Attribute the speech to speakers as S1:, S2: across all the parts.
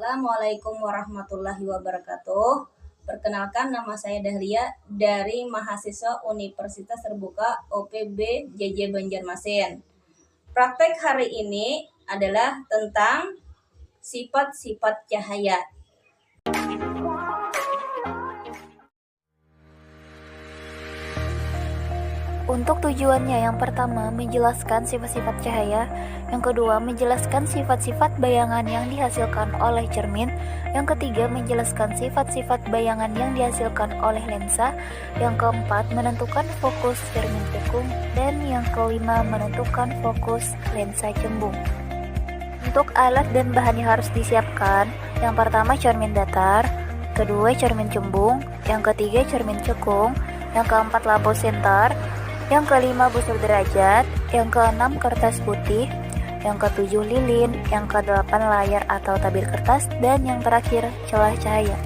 S1: Assalamualaikum warahmatullahi wabarakatuh. Perkenalkan, nama saya Dahlia dari mahasiswa Universitas Terbuka OPB JJ Banjarmasin. Praktek hari ini adalah tentang sifat-sifat cahaya.
S2: Untuk tujuannya, yang pertama menjelaskan sifat-sifat cahaya, yang kedua menjelaskan sifat-sifat bayangan yang dihasilkan oleh cermin, yang ketiga menjelaskan sifat-sifat bayangan yang dihasilkan oleh lensa, yang keempat menentukan fokus cermin cekung, dan yang kelima menentukan fokus lensa cembung. Untuk alat dan bahan yang harus disiapkan, yang pertama cermin datar, kedua cermin cembung, yang ketiga cermin cekung, yang keempat lampu senter, yang kelima busur derajat, yang keenam kertas putih, yang ketujuh lilin, yang kedelapan layar atau tabir kertas, dan yang terakhir celah cahaya.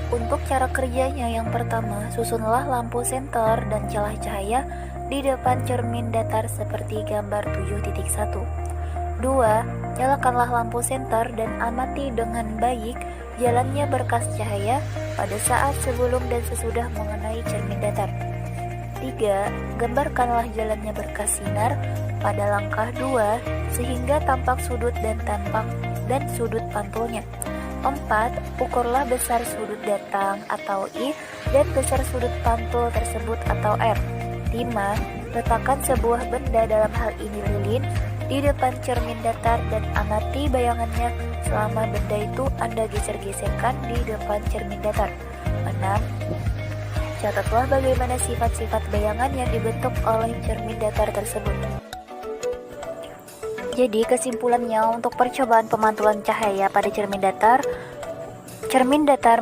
S2: Untuk cara kerjanya, yang pertama susunlah lampu senter dan celah cahaya di depan cermin datar seperti gambar 7.1. 2. Nyalakanlah lampu senter dan amati dengan baik jalannya berkas cahaya pada saat sebelum dan sesudah mengenai cermin datar. 3. Gambarkanlah jalannya berkas sinar pada langkah 2 sehingga tampak sudut dan sudut pantulnya. 4. Ukurlah besar sudut datang atau I dan besar sudut pantul tersebut atau R. 5. Letakkan sebuah benda, dalam hal ini lilin, di depan cermin datar dan amati bayangannya selama benda itu Anda geser-geserkan di depan cermin datar. 6. Catatlah bagaimana sifat-sifat bayangan yang dibentuk oleh cermin datar tersebut. Jadi kesimpulannya, untuk percobaan pemantulan cahaya pada cermin datar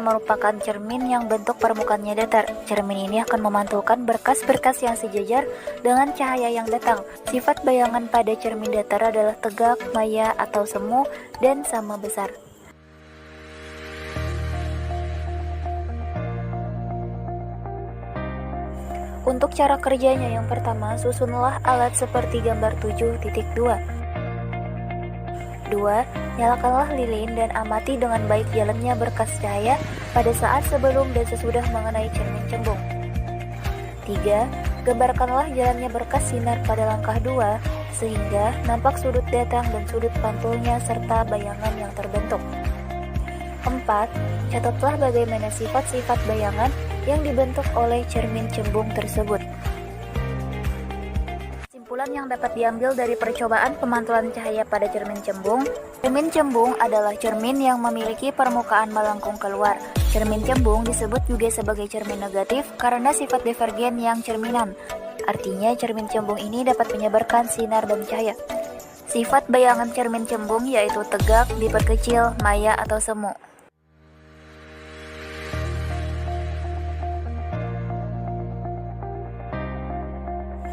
S2: merupakan cermin yang bentuk permukaannya datar. Cermin ini akan memantulkan berkas-berkas yang sejajar dengan cahaya yang datang. Sifat bayangan pada cermin datar adalah tegak, maya, atau semu, dan sama besar. Untuk cara kerjanya, yang pertama susunlah alat seperti gambar 7.2. 2. Nyalakanlah lilin dan amati dengan baik jalannya berkas cahaya pada saat sebelum dan sesudah mengenai cermin cembung. 3. Gambarkanlah jalannya berkas sinar pada langkah 2 sehingga nampak sudut datang dan sudut pantulnya serta bayangan yang terbentuk. 4. Catatlah bagaimana sifat-sifat bayangan yang dibentuk oleh cermin cembung tersebut. Kesimpulan yang dapat diambil dari percobaan pemantulan cahaya pada cermin cembung. Cermin cembung adalah cermin yang memiliki permukaan melengkung keluar. Cermin cembung disebut juga sebagai cermin negatif karena sifat divergen yang cerminan. Artinya cermin cembung ini dapat menyebarkan sinar dan cahaya. Sifat bayangan cermin cembung yaitu tegak, diperkecil, maya, atau semu.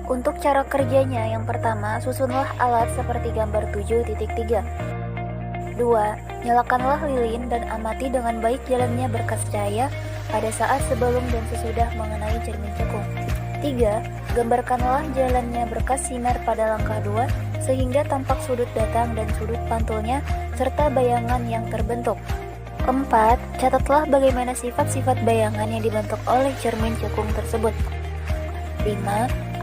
S2: Untuk cara kerjanya, yang pertama susunlah alat seperti gambar 7.3. 2. Nyalakanlah lilin dan amati dengan baik jalannya berkas cahaya pada saat sebelum dan sesudah mengenai cermin cekung. 3. Gambarkanlah jalannya berkas sinar pada langkah 2 sehingga tampak sudut datang dan sudut pantulnya serta bayangan yang terbentuk. 4. Catatlah bagaimana sifat-sifat bayangan yang dibentuk oleh cermin cekung tersebut. 5.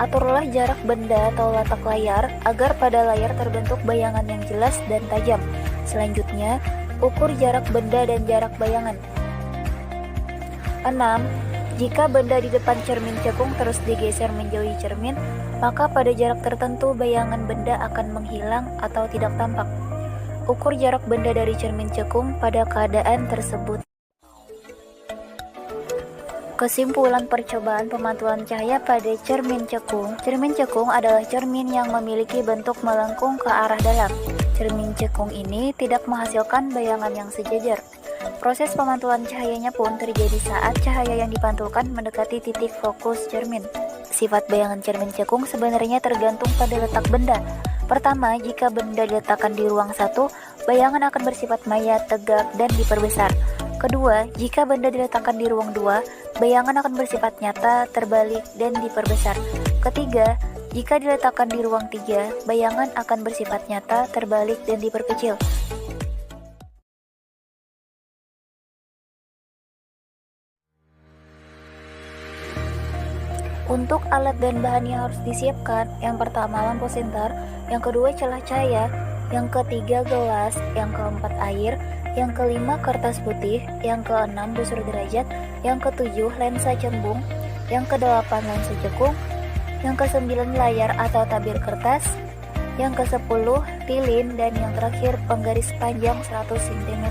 S2: Aturlah jarak benda atau latak layar agar pada layar terbentuk bayangan yang jelas dan tajam. Selanjutnya, ukur jarak benda dan jarak bayangan. 6. Jika benda di depan cermin cekung terus digeser menjauhi cermin, maka pada jarak tertentu bayangan benda akan menghilang atau tidak tampak. Ukur jarak benda dari cermin cekung pada keadaan tersebut. Kesimpulan percobaan pemantulan cahaya pada cermin cekung. Cermin cekung adalah cermin yang memiliki bentuk melengkung ke arah dalam. Cermin cekung ini tidak menghasilkan bayangan yang sejajar. Proses pemantulan cahayanya pun terjadi saat cahaya yang dipantulkan mendekati titik fokus cermin. Sifat bayangan cermin cekung sebenarnya tergantung pada letak benda. Pertama, jika benda diletakkan di ruang 1, bayangan akan bersifat maya, tegak, dan diperbesar. Kedua, jika benda diletakkan di ruang 2, bayangan akan bersifat nyata, terbalik, dan diperbesar. Ketiga, jika diletakkan di ruang 3, bayangan akan bersifat nyata, terbalik, dan diperkecil. Untuk alat dan bahan yang harus disiapkan, yang pertama lampu senter, yang kedua celah cahaya, yang ketiga gelas, yang keempat air, yang kelima kertas putih, yang keenam busur derajat, yang ketujuh lensa cembung, yang kedelapan lensa cekung, yang kesembilan layar atau tabir kertas, yang kesepuluh lilin, dan yang terakhir penggaris panjang 100 cm.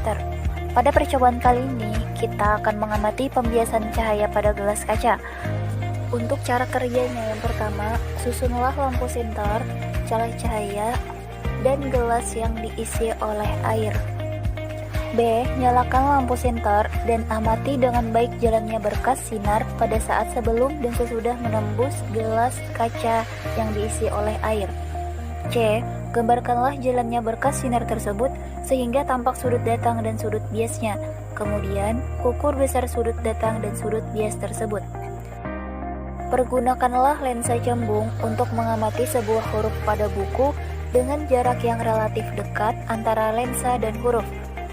S2: Pada percobaan kali ini, kita akan mengamati pembiasan cahaya pada gelas kaca. Untuk cara kerjanya, yang pertama, susunlah lampu senter, celah cahaya, dan gelas yang diisi oleh air. B. Nyalakan lampu senter dan amati dengan baik jalannya berkas sinar pada saat sebelum dan sesudah menembus gelas kaca yang diisi oleh air. C. Gambarkanlah jalannya berkas sinar tersebut sehingga tampak sudut datang dan sudut biasnya. Kemudian, ukur besar sudut datang dan sudut bias tersebut. Pergunakanlah lensa cembung untuk mengamati sebuah huruf pada buku dengan jarak yang relatif dekat antara lensa dan huruf.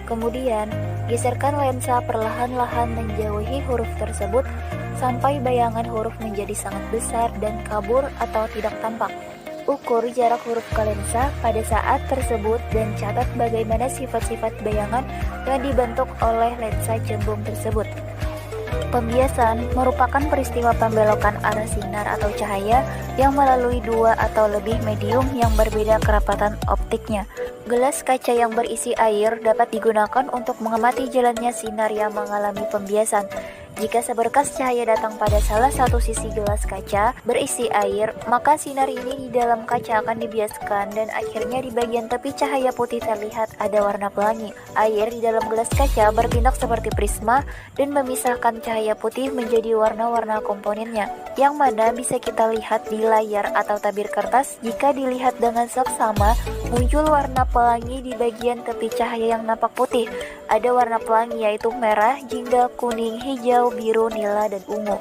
S2: Kemudian, geserkan lensa perlahan-lahan menjauhi huruf tersebut sampai bayangan huruf menjadi sangat besar dan kabur atau tidak tampak. Ukur jarak huruf ke lensa pada saat tersebut dan catat bagaimana sifat-sifat bayangan yang dibentuk oleh lensa cembung tersebut. Pembiasan merupakan peristiwa pembelokan arah sinar atau cahaya yang melalui dua atau lebih medium yang berbeda kerapatan optiknya. Gelas kaca yang berisi air dapat digunakan untuk mengamati jalannya sinar yang mengalami pembiasan. Jika seberkas cahaya datang pada salah satu sisi gelas kaca berisi air, maka sinar ini di dalam kaca akan dibiaskan dan akhirnya di bagian tepi cahaya putih terlihat ada warna pelangi. Air di dalam gelas kaca bertindak seperti prisma dan memisahkan cahaya putih menjadi warna-warna komponennya, yang mana bisa kita lihat di layar atau tabir kertas. Jika dilihat dengan seksama, muncul warna pelangi di bagian tepi cahaya yang nampak putih. Ada warna pelangi yaitu merah, jingga, kuning, hijau, biru, nila, dan ungu.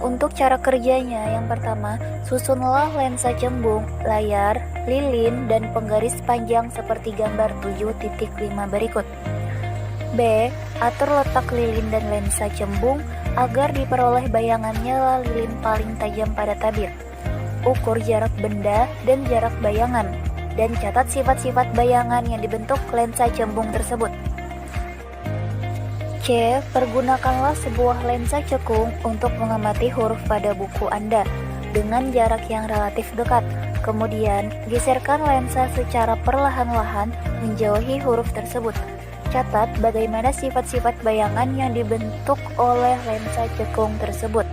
S2: Untuk cara kerjanya, yang pertama, susunlah lensa cembung, layar, lilin, dan penggaris panjang seperti gambar 7.5 berikut. B. Atur letak lilin dan lensa cembung agar diperoleh bayangannya lilin paling tajam pada tabir. Ukur jarak benda dan jarak bayangan, dan catat sifat-sifat bayangan yang dibentuk lensa cembung tersebut. C. Pergunakanlah sebuah lensa cekung untuk mengamati huruf pada buku Anda dengan jarak yang relatif dekat. Kemudian, geserkan lensa secara perlahan-lahan menjauhi huruf tersebut. Catat bagaimana sifat-sifat bayangan yang dibentuk oleh lensa cekung tersebut.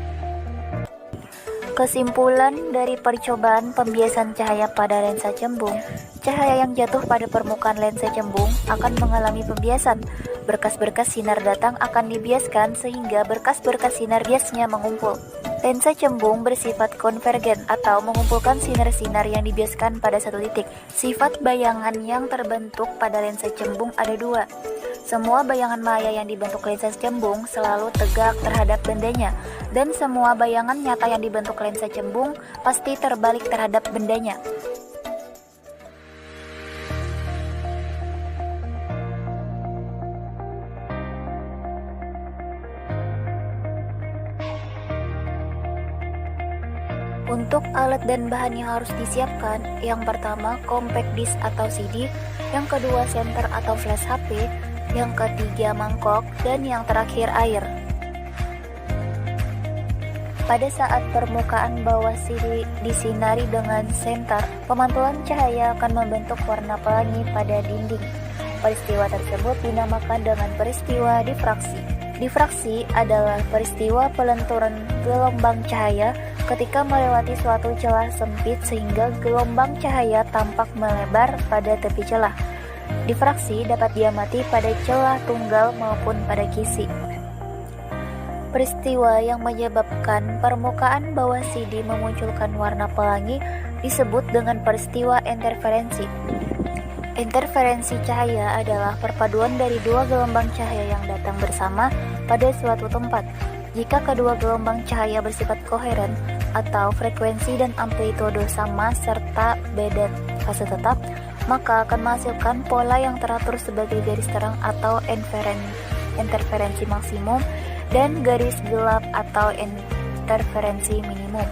S2: Kesimpulan dari percobaan pembiasan cahaya pada lensa cembung, cahaya yang jatuh pada permukaan lensa cembung akan mengalami pembiasan. Berkas-berkas sinar datang akan dibiaskan sehingga berkas-berkas sinar biasnya mengumpul. Lensa cembung bersifat konvergen atau mengumpulkan sinar-sinar yang dibiaskan pada satu titik. Sifat bayangan yang terbentuk pada lensa cembung ada dua. Semua bayangan maya yang dibentuk lensa cembung selalu tegak terhadap bendanya, dan semua bayangan nyata yang dibentuk lensa cembung pasti terbalik terhadap bendanya. Untuk alat dan bahan yang harus disiapkan, yang pertama compact disc atau CD, yang kedua senter atau flash HP, yang ketiga mangkok, dan yang terakhir air. Pada saat permukaan bawah CD disinari dengan senter, pemantulan cahaya akan membentuk warna pelangi pada dinding. Peristiwa tersebut dinamakan dengan peristiwa difraksi. Difraksi adalah peristiwa pelenturan gelombang cahaya ketika melewati suatu celah sempit sehingga gelombang cahaya tampak melebar pada tepi celah. Difraksi dapat diamati pada celah tunggal maupun pada kisi. Peristiwa yang menyebabkan permukaan bawah CD memunculkan warna pelangi disebut dengan peristiwa interferensi. Interferensi cahaya adalah perpaduan dari dua gelombang cahaya yang datang bersama pada suatu tempat. Jika kedua gelombang cahaya bersifat koheren atau frekuensi dan amplitudo sama serta beda fase tetap, maka akan menghasilkan pola yang teratur sebagai garis terang atau interferensi maksimum dan garis gelap atau interferensi minimum.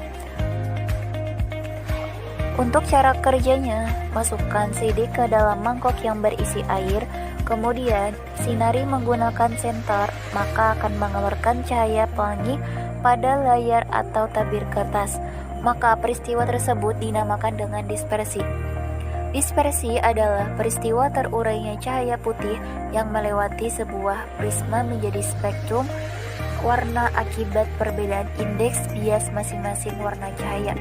S2: Untuk cara kerjanya, masukkan CD ke dalam mangkok yang berisi air, kemudian sinari menggunakan senter, maka akan mengeluarkan cahaya pelangi pada layar atau tabir kertas. Maka peristiwa tersebut dinamakan dengan dispersi. Dispersi adalah peristiwa terurainya cahaya putih yang melewati sebuah prisma menjadi spektrum warna akibat perbedaan indeks bias masing-masing warna cahaya.